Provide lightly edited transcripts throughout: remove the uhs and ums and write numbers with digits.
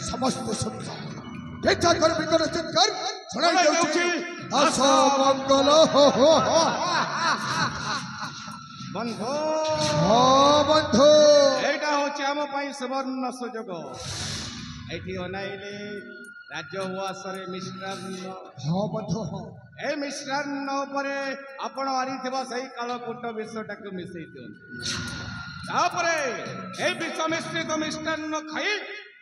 समस्त बेटा कर विकट चित्कार सुनाई देउछि दास मंगल बंधु बंधु एटा होछि हम पई सुवर्ण सुजोग एठी अनाइले राज्य उवासरे मिश्रान्न बंधु ए मिश्रान्न उपरे आपण आनिथिबा सही कालकूट विषटाक मिसई दियन तापरे ए विष मिश्रित मिष्टान्न खाई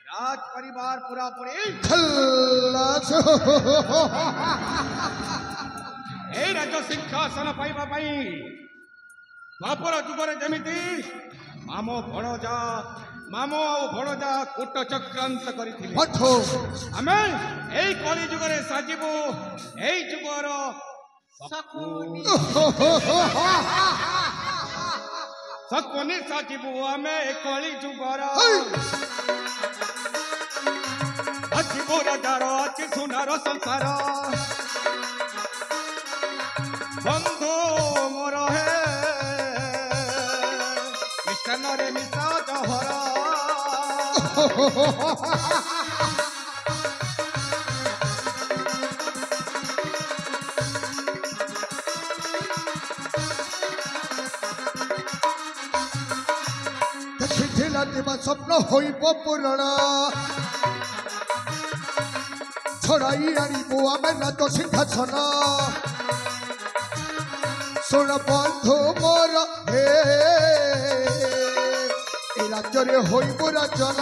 राज परिवार पूरा पूरी खल्लास ए राज्य सिंहासन पाइबा पई द्वापर जुगरे जेमिति मामो भणजा कूट चक्रांत करिथिले बंधु आमे एई कली जुगरे साजिबो एई जुगर सकुनी साजिबो आमे कली जुगर अच्छी राजार अच्छी सुनार संसार बंधु मोर है मिष्टान रे मिश्रा जहर स्वप्न होइब पूरण छड़ाई आनिबो आमे राज सिंहासन सुन बंधु मोर हे ए राज्य रे होइब राजन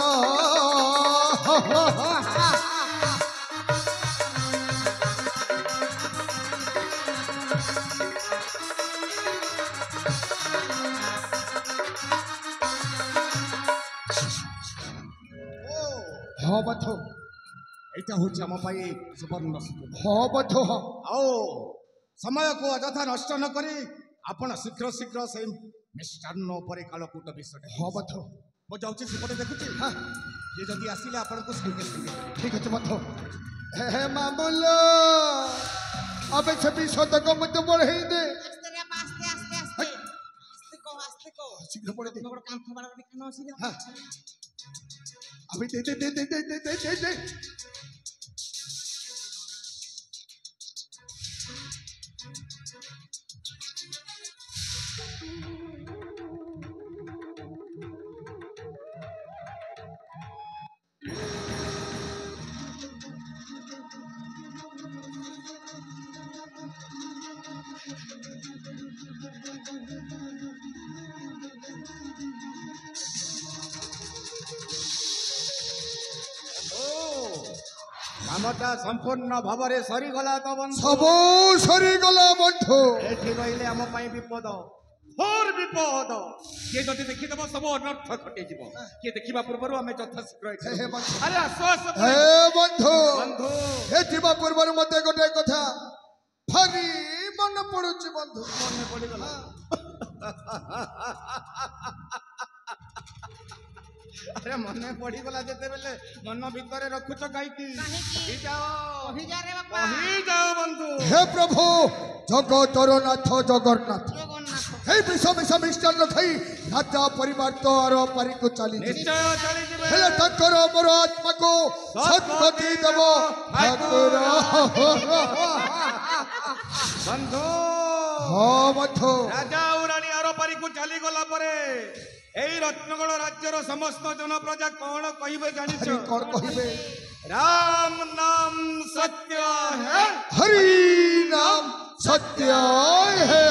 बंधु एटा होछि हम पई सुवर्ण बंधु आओ समय को अଯଥା नष्ट न करी आपण शीघ्र शीघ्र से मिष्टान्न उपरे कालकूट विषय बंधु मो जाउछि सेपटे देखुछि ये जदी आसिले आपण को संगे संगे ठीक है बंधु हे मामूल अबे से विषय तक मत बढ़े दे आस्ते को शीघ्र पड़े दे काम थबार दिखानो आसी अभी दे कामटा संपूर्ण भावरे सरी गला तो बंधु सब सरी गला बंधु एठी रहिले हम पई विपद और विपद के जति देखि दब सब अनर्थ घटे जीव के देखिबा पूर्वरु हमें यथा शीघ्र हे बंधु अरे आश्वास हे बंधु बंधु हे जीवा पूर्वरु मते गोटे कथा भारी मन पड़ुची बंधु मन पड़ी गला अरे मन पड़ी गला जते बेले मन भीतर रखुच काईकी जाओ बंधु हे प्रभु जगतर नाथ जगन्नाथ हे विष विष मिष्टान्न खाई राजा परिवार तो आर पारी को चली निश्चय चली जिवे हेले तकर मोर आत्मा को सद्गति देव ठाकुर बंधु बंधु राजा उरानी आर पारी को चली गला परे एई रत्नगढ़ राज्यर समस्त जन प्रजा कौन कहिबे जानिछ कौन कहिबे राम नाम सत्य है हरि नाम सत्य है